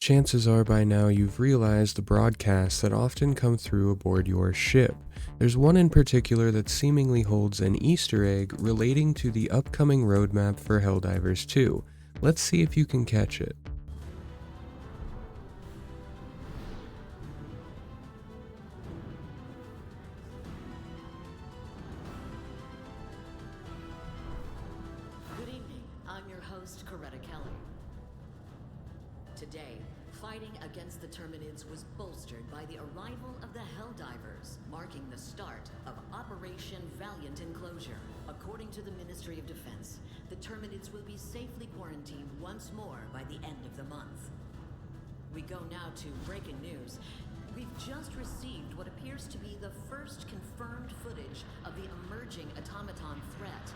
Chances are by now you've realized the broadcasts that often come through aboard your ship. There's one in particular that seemingly holds an Easter egg relating to the upcoming roadmap for Helldivers 2. Let's see if you can catch it. Good evening, I'm your host, Coretta Kelly. Today, fighting against the Terminids was bolstered by the arrival of the Helldivers, marking the start of Operation Valiant Enclosure. According to the Ministry of Defense, the Terminids will be safely quarantined once more by the end of the month. We go now to breaking news. We've just received what appears to be the first confirmed footage of the emerging automaton threat.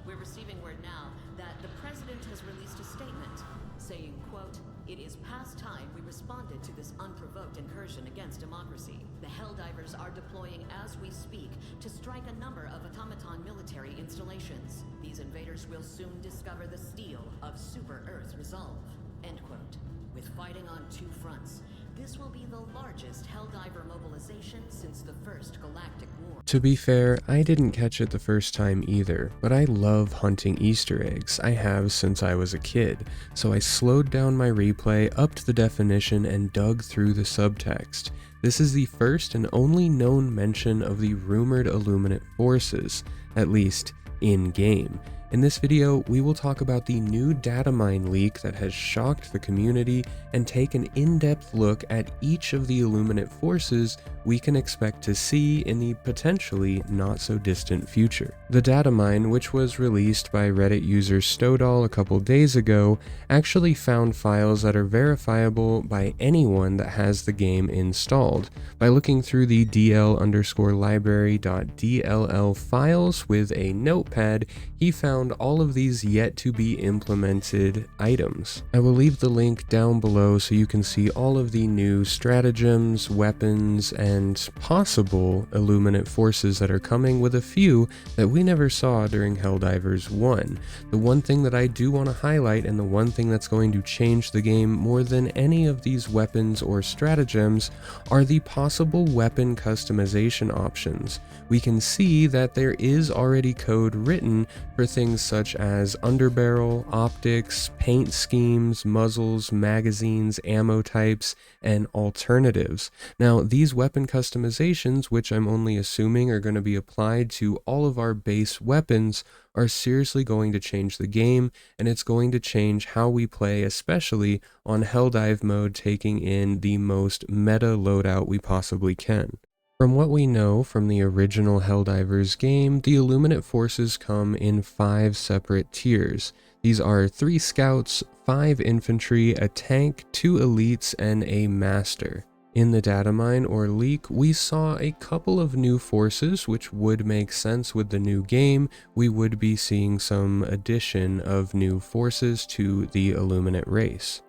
We're receiving word now that the president has released a statement saying, quote, "It is past time we responded to this unprovoked incursion against democracy. The Helldivers are deploying as we speak to strike a number of automaton military installations. These invaders will soon discover the steel of Super Earth's resolve." End quote. With fighting on two fronts, this will be the largest Helldiver mobilization since the First Galactic War. To be fair, I didn't catch it the first time either, but I love hunting Easter eggs. I have since I was a kid, so I slowed down my replay, upped the definition, and dug through the subtext. This is the first and only known mention of the rumored Illuminate Forces, at least in-game. In this video, we will talk about the new Datamine leak that has shocked the community and take an in-depth look at each of the Illuminate Forces we can expect to see in the potentially not-so-distant future. The Datamine, which was released by Reddit user Stodal a couple days ago, actually found files that are verifiable by anyone that has the game installed. By looking through the dl_library.dll files with a notepad, he found all of these yet to be implemented items. I will leave the link down below so you can see all of the new stratagems, weapons, and possible Illuminate Forces that are coming, with a few that we never saw during Helldivers 1. The one thing that I do want to highlight, and the one thing that's going to change the game more than any of these weapons or stratagems, are the possible weapon customization options. We can see that there is already code written for things such as underbarrel, optics, paint schemes, muzzles, magazines, ammo types, and alternatives. Now, these weapon customizations, which I'm only assuming are going to be applied to all of our base weapons, are seriously going to change the game, and it's going to change how we play, especially on Helldive mode, taking in the most meta loadout we possibly can. From what we know from the original Helldivers game, the Illuminate Forces come in 5 separate tiers. These are 3 scouts, 5 infantry, a tank, 2 elites, and a master. In the Datamine or leak, we saw a couple of new forces, which would make sense with the new game. We would be seeing some addition of new forces to the Illuminate race.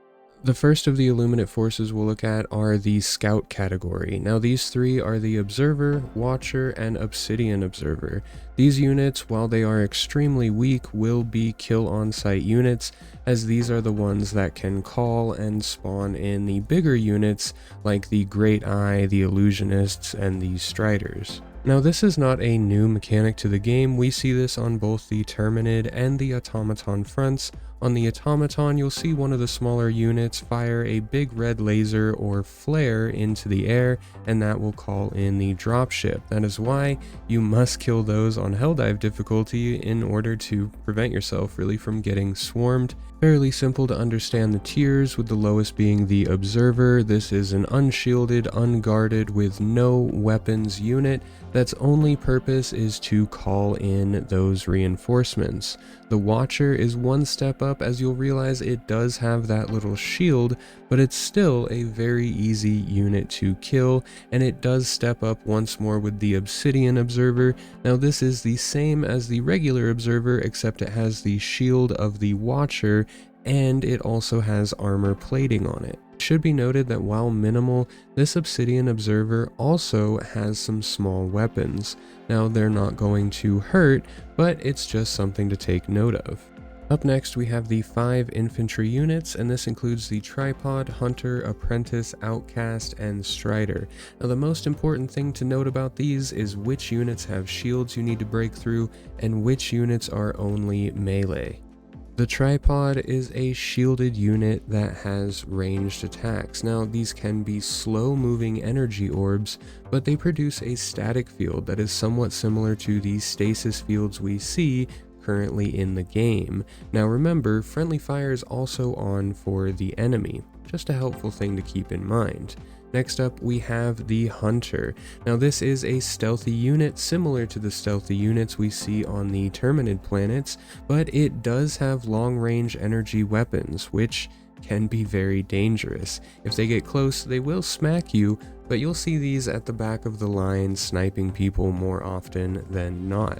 The first of the Illuminate Forces we'll look at are the Scout category. Now these 3 are the Observer, Watcher, and Obsidian Observer. These units, while they are extremely weak, will be kill on-site units, as these are the ones that can call and spawn in the bigger units like the Great Eye, the Illusionists, and the Striders. Now this is not a new mechanic to the game. We see this on both the Terminid and the Automaton fronts. On the Automaton, you'll see one of the smaller units fire a big red laser or flare into the air, and that will call in the dropship. That is why you must kill those on Helldive difficulty in order to prevent yourself really from getting swarmed. Fairly simple to understand the tiers, with the lowest being the Observer. This is an unshielded, unguarded, with no weapons unit that's only purpose is to call in those reinforcements. The Watcher is one step up, as you'll realize it does have that little shield, but it's still a very easy unit to kill, and it does step up once more with the Obsidian Observer. Now this is the same as the regular Observer, except it has the shield of the Watcher, and it also has armor plating on it. It should be noted that while minimal, this Obsidian Observer also has some small weapons. Now they're not going to hurt, but it's just something to take note of. Up next, we have the 5 infantry units, and this includes the Tripod, Hunter, Apprentice, Outcast, and Strider. Now, the most important thing to note about these is which units have shields you need to break through, and which units are only melee. The Tripod is a shielded unit that has ranged attacks. Now, these can be slow-moving energy orbs, but they produce a static field that is somewhat similar to the stasis fields we see currently in the game. Now remember, friendly fire is also on for the enemy, just a helpful thing to keep in mind. Next up, we have the Hunter. Now this is a stealthy unit similar to the stealthy units we see on the Terminid planets, but it does have long-range energy weapons, which can be very dangerous. If they get close, they will smack you, but you'll see these at the back of the line sniping people more often than not.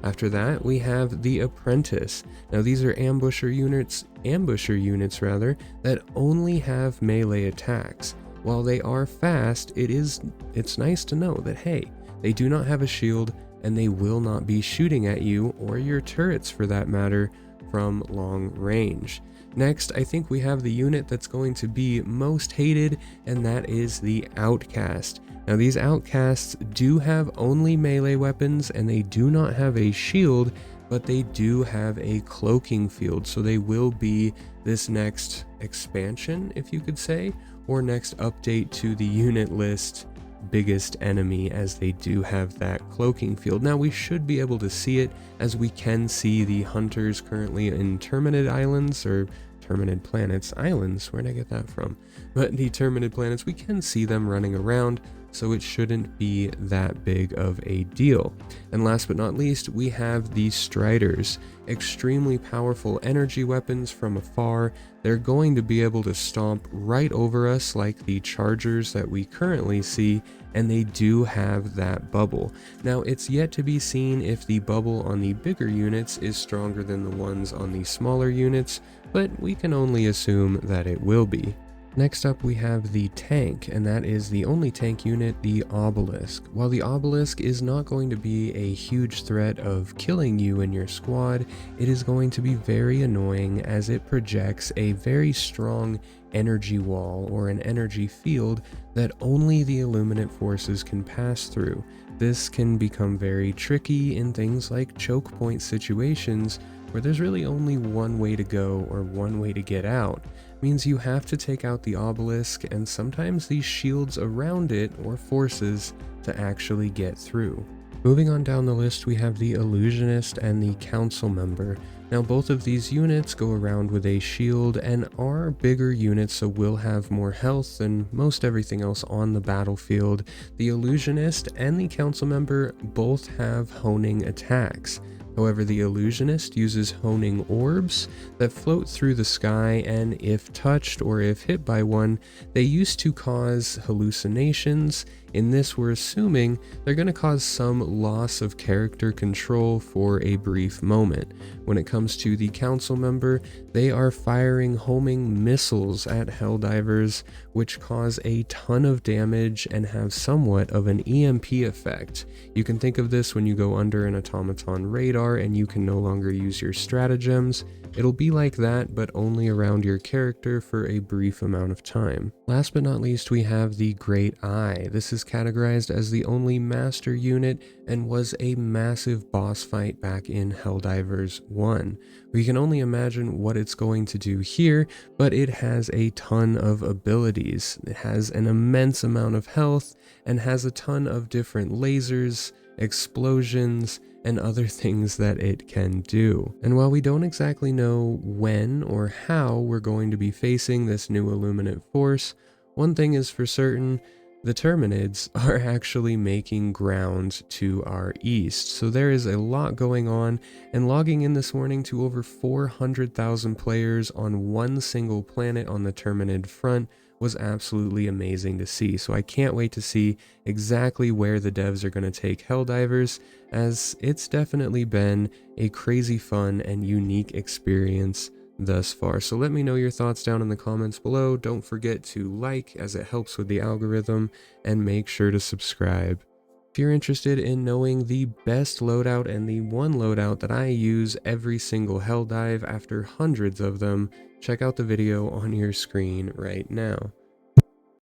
After that, we have the Apprentice. Now these are ambusher units that only have melee attacks. While they are fast, it's nice to know that hey, they do not have a shield and they will not be shooting at you or your turrets for that matter from long range. Next, I think we have the unit that's going to be most hated, and that is the Outcast. Now these Outcasts do have only melee weapons and they do not have a shield, but they do have a cloaking field, so they will be this next expansion, if you could say, or next update to the unit list biggest enemy, as they do have that cloaking field. Now we should be able to see it, as we can see the Hunters currently in Terminid Islands, or Terminid Planets. Islands, where'd I get that from? But the Terminid Planets, we can see them running around, so it shouldn't be that big of a deal. And last but not least, we have the Striders. Extremely powerful energy weapons from afar. They're going to be able to stomp right over us like the Chargers that we currently see, and they do have that bubble. Now it's yet to be seen if the bubble on the bigger units is stronger than the ones on the smaller units, but we can only assume that it will be. Next up, we have the tank, and that is the only tank unit, the Obelisk. While the Obelisk is not going to be a huge threat of killing you and your squad, it is going to be very annoying as it projects a very strong energy wall or an energy field that only the Illuminate Forces can pass through. This can become very tricky in things like choke point situations where there's really only one way to go or one way to get out. Means you have to take out the Obelisk and sometimes these shields around it or forces to actually get through. Moving on down the list, we have the Illusionist and the Council Member. Now both of these units go around with a shield and are bigger units, so will have more health than most everything else on the battlefield. The Illusionist and the Council Member both have honing attacks. However, the Illusionist uses honing orbs that float through the sky, and if touched or if hit by one, they used to cause hallucinations. In this, we're assuming they're going to cause some loss of character control for a brief moment. When it comes to the Council Member, they are firing homing missiles at Helldivers, which cause a ton of damage and have somewhat of an EMP effect. You can think of this when you go under an automaton radar and you can no longer use your stratagems. It'll be like that, but only around your character for a brief amount of time. Last but not least, we have the Great Eye. This is categorized as the only master unit and was a massive boss fight back in Helldivers 1. We can only imagine what it's going to do here, but it has a ton of abilities. It has an immense amount of health and has a ton of different lasers, explosions, and other things that it can do. And while we don't exactly know when or how we're going to be facing this new Illuminate force, one thing is for certain: the Terminids are actually making ground to our east. So there is a lot going on, and logging in this morning to over 400,000 players on one single planet on the Terminid front was absolutely amazing to see. So I can't wait to see exactly where the devs are going to take Helldivers, as it's definitely been a crazy fun and unique experience thus far. So let me know your thoughts down in the comments below. Don't forget to like, as it helps with the algorithm, and make sure to subscribe. If you're interested in knowing the best loadout and the one loadout that I use every single Helldive after hundreds of them, check out the video on your screen right now.